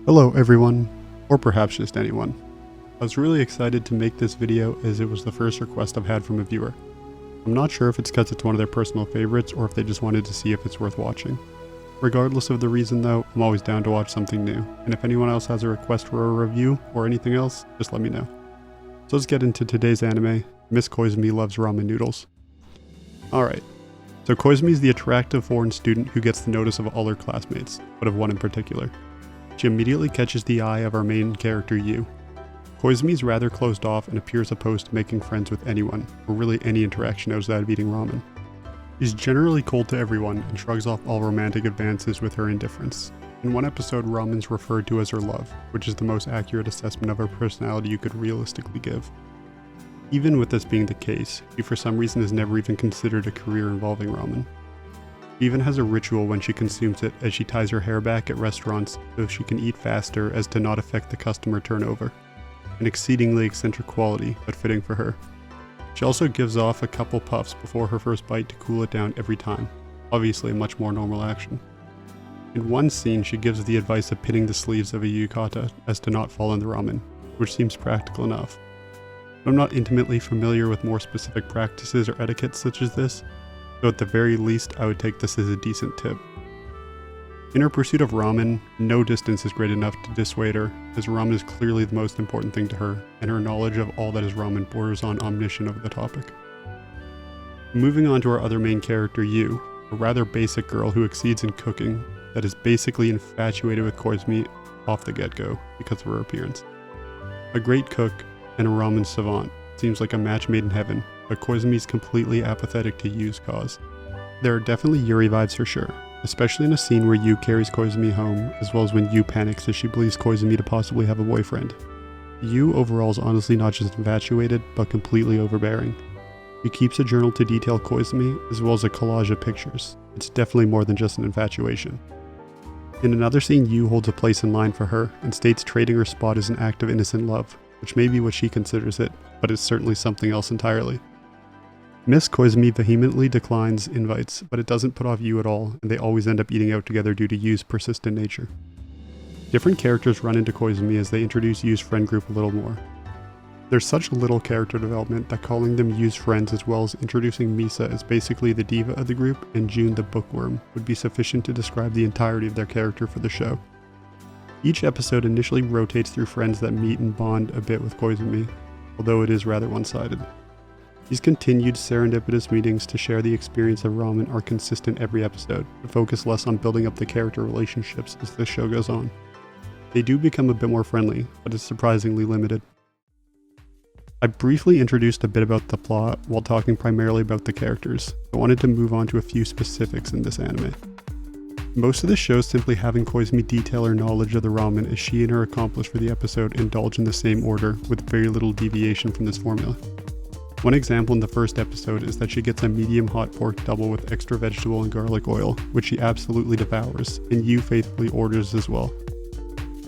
Hello everyone, or perhaps just anyone. I was really excited to make this video as it was the first request I've had from a viewer. I'm not sure if it's because it's one of their personal favorites or if they just wanted to see if it's worth watching. Regardless of the reason though, I'm always down to watch something new, and if anyone else has a request for a review or anything else, just let me know. So let's get into today's anime, Miss Koizumi Loves Ramen Noodles. Alright, so Koizumi is the attractive foreign student who gets the notice of all her classmates, but of one in particular. She immediately catches the eye of our main character, Yu. Koizumi is rather closed off and appears opposed to making friends with anyone, or really any interaction outside of eating ramen. She's generally cold to everyone and shrugs off all romantic advances with her indifference. In one episode, ramen's referred to as her love, which is the most accurate assessment of her personality you could realistically give. Even with this being the case, she for some reason has never even considered a career involving ramen. She even has a ritual when she consumes it, as she ties her hair back at restaurants so she can eat faster as to not affect the customer turnover. An exceedingly eccentric quality, but fitting for her. She also gives off a couple puffs before her first bite to cool it down every time, obviously a much more normal action. In one scene, she gives the advice of pinning the sleeves of a yukata as to not fall in the ramen, which seems practical enough. But I'm not intimately familiar with more specific practices or etiquette such as this, so at the very least I would take this as a decent tip. In her pursuit of ramen, no distance is great enough to dissuade her, as ramen is clearly the most important thing to her, and her knowledge of all that is ramen borders on omniscient of the topic. Moving on to our other main character, Yu, a rather basic girl who exceeds in cooking, that is basically infatuated with Koizumi off the get-go because of her appearance. A great cook and a ramen savant, seems like a match made in heaven, but Koizumi is completely apathetic to Yu's cause. There are definitely Yuri vibes for sure, especially in a scene where Yu carries Koizumi home, as well as when Yu panics as she believes Koizumi to possibly have a boyfriend. Yu overall is honestly not just infatuated, but completely overbearing. She keeps a journal to detail Koizumi, as well as a collage of pictures. It's definitely more than just an infatuation. In another scene, Yu holds a place in line for her, and states trading her spot is an act of innocent love, which may be what she considers it, but it's certainly something else entirely. Miss Koizumi vehemently declines invites, but it doesn't put off Yu at all, and they always end up eating out together due to Yu's persistent nature. Different characters run into Koizumi as they introduce Yu's friend group a little more. There's such little character development that calling them Yu's friends as well as introducing Misa as basically the diva of the group and June the bookworm would be sufficient to describe the entirety of their character for the show. Each episode initially rotates through friends that meet and bond a bit with Koizumi, although it is rather one-sided. These continued serendipitous meetings to share the experience of ramen are consistent every episode, but focus less on building up the character relationships as the show goes on. They do become a bit more friendly, but it's surprisingly limited. I briefly introduced a bit about the plot while talking primarily about the characters. I wanted to move on to a few specifics in this anime. Most of the show is simply having Koizumi detail her knowledge of the ramen as she and her accomplice for the episode indulge in the same order with very little deviation from this formula. One example in the first episode is that she gets a medium hot pork double with extra vegetable and garlic oil, which she absolutely devours, and Yu faithfully orders as well.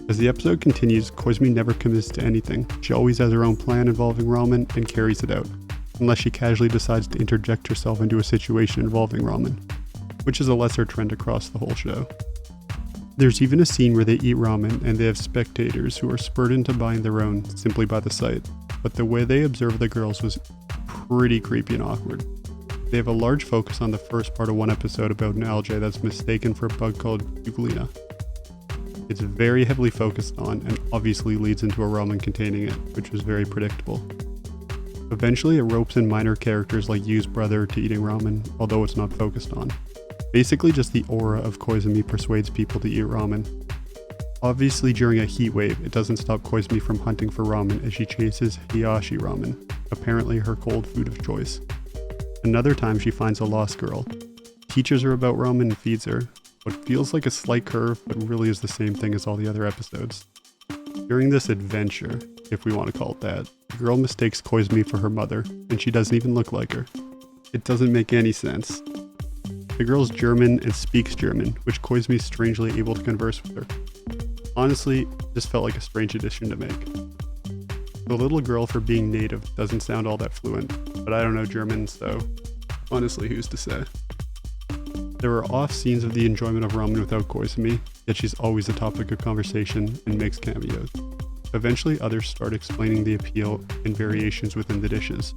As the episode continues, Koizumi never commits to anything. She always has her own plan involving ramen and carries it out, unless she casually decides to interject herself into a situation involving ramen, which is a lesser trend across the whole show. There's even a scene where they eat ramen and they have spectators who are spurred into buying their own simply by the sight, but the way they observe the girls was pretty creepy and awkward. They have a large focus on the first part of one episode about an algae that's mistaken for a bug called Euglena. It's very heavily focused on and obviously leads into a ramen containing it, which was very predictable. Eventually it ropes in minor characters like Yu's brother to eating ramen, although it's not focused on. Basically just the aura of Koizumi persuades people to eat ramen. Obviously during a heat wave, it doesn't stop Koizumi from hunting for ramen as she chases hiyashi ramen, apparently her cold food of choice. Another time she finds a lost girl, teaches her about ramen and feeds her, what feels like a slight curve but really is the same thing as all the other episodes. During this adventure, if we want to call it that, the girl mistakes Koizumi for her mother, and she doesn't even look like her. It doesn't make any sense. The girl's German and speaks German, which Koizumi is strangely able to converse with her. Honestly, this felt like a strange addition to make. The little girl, for being native, doesn't sound all that fluent, but I don't know German, so honestly, who's to say? There were off scenes of the enjoyment of ramen without Koizumi, yet she's always a topic of conversation and makes cameos. Eventually, others start explaining the appeal and variations within the dishes.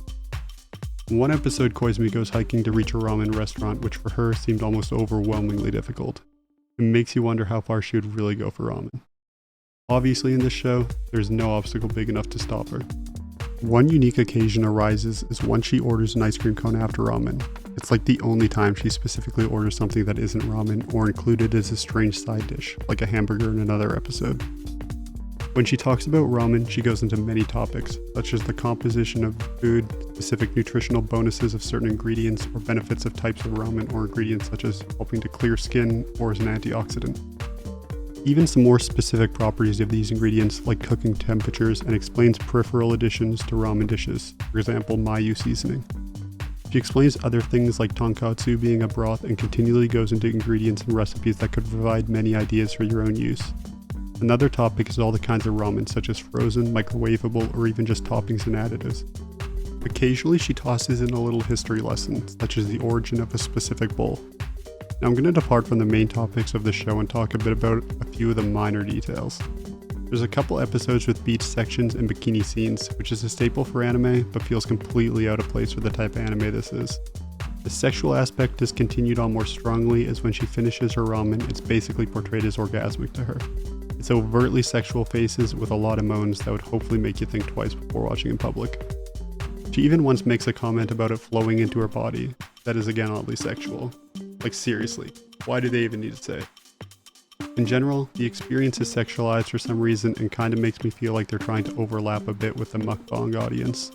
In one episode, Koizumi goes hiking to reach a ramen restaurant, which for her seemed almost overwhelmingly difficult. It makes you wonder how far she would really go for ramen. Obviously in this show, there's no obstacle big enough to stop her. One unique occasion arises is when she orders an ice cream cone after ramen. It's like the only time she specifically orders something that isn't ramen or included as a strange side dish, like a hamburger in another episode. When she talks about ramen, she goes into many topics, such as the composition of food, specific nutritional bonuses of certain ingredients, or benefits of types of ramen or ingredients such as helping to clear skin or as an antioxidant. Even some more specific properties of these ingredients, like cooking temperatures, and explains peripheral additions to ramen dishes, for example, mayu seasoning. She explains other things like tonkatsu being a broth and continually goes into ingredients and recipes that could provide many ideas for your own use. Another topic is all the kinds of ramen, such as frozen, microwavable, or even just toppings and additives. Occasionally she tosses in a little history lesson, such as the origin of a specific bowl. Now I'm going to depart from the main topics of the show and talk a bit about a few of the minor details. There's a couple episodes with beach sections and bikini scenes, which is a staple for anime, but feels completely out of place for the type of anime this is. The sexual aspect is continued on more strongly, as when she finishes her ramen, it's basically portrayed as orgasmic to her. It's overtly sexual faces with a lot of moans that would hopefully make you think twice before watching in public. She even once makes a comment about it flowing into her body. That is again oddly sexual. Like seriously, why do they even need to say? In general, the experience is sexualized for some reason and kinda makes me feel like they're trying to overlap a bit with the mukbang audience.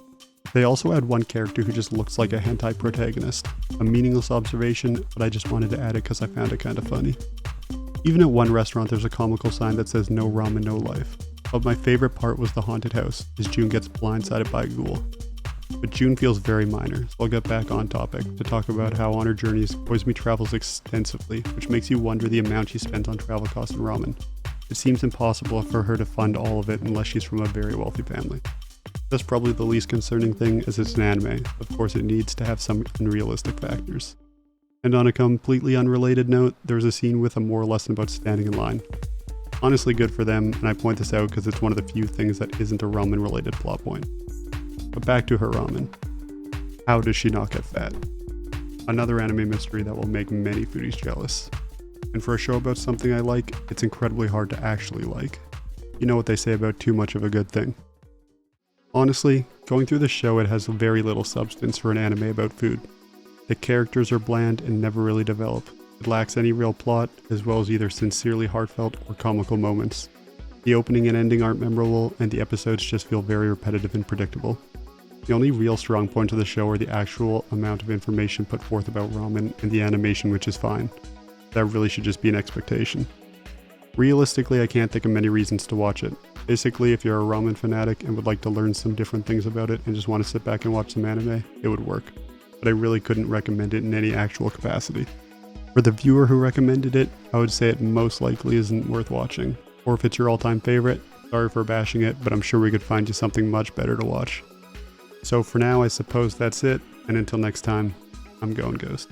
They also add one character who just looks like a hentai protagonist. A meaningless observation, but I just wanted to add it because I found it kinda funny. Even at one restaurant there's a comical sign that says no ramen, no life. But my favorite part was the haunted house, as June gets blindsided by a ghoul. But June feels very minor, so I'll get back on topic to talk about how on her journeys, Koizumi travels extensively, which makes you wonder the amount she spent on travel costs and ramen. It seems impossible for her to fund all of it unless she's from a very wealthy family. That's probably the least concerning thing, as it's an anime. Of course it needs to have some unrealistic factors. And on a completely unrelated note, there's a scene with a moral lesson about standing in line. Honestly good for them, and I point this out because it's one of the few things that isn't a ramen related plot point. But back to her ramen. How does she not get fat? Another anime mystery that will make many foodies jealous. And for a show about something I like, it's incredibly hard to actually like. You know what they say about too much of a good thing. Honestly, going through the show, it has very little substance for an anime about food. The characters are bland and never really develop. It lacks any real plot, as well as either sincerely heartfelt or comical moments. The opening and ending aren't memorable, and the episodes just feel very repetitive and predictable. The only real strong points of the show are the actual amount of information put forth about ramen and the animation, which is fine. That really should just be an expectation. Realistically, I can't think of many reasons to watch it. Basically, if you're a ramen fanatic and would like to learn some different things about it and just want to sit back and watch some anime, it would work. But I really couldn't recommend it in any actual capacity. For the viewer who recommended it, I would say it most likely isn't worth watching. Or if it's your all-time favorite, sorry for bashing it, but I'm sure we could find you something much better to watch. So for now, I suppose that's it, and until next time, I'm going Ghost.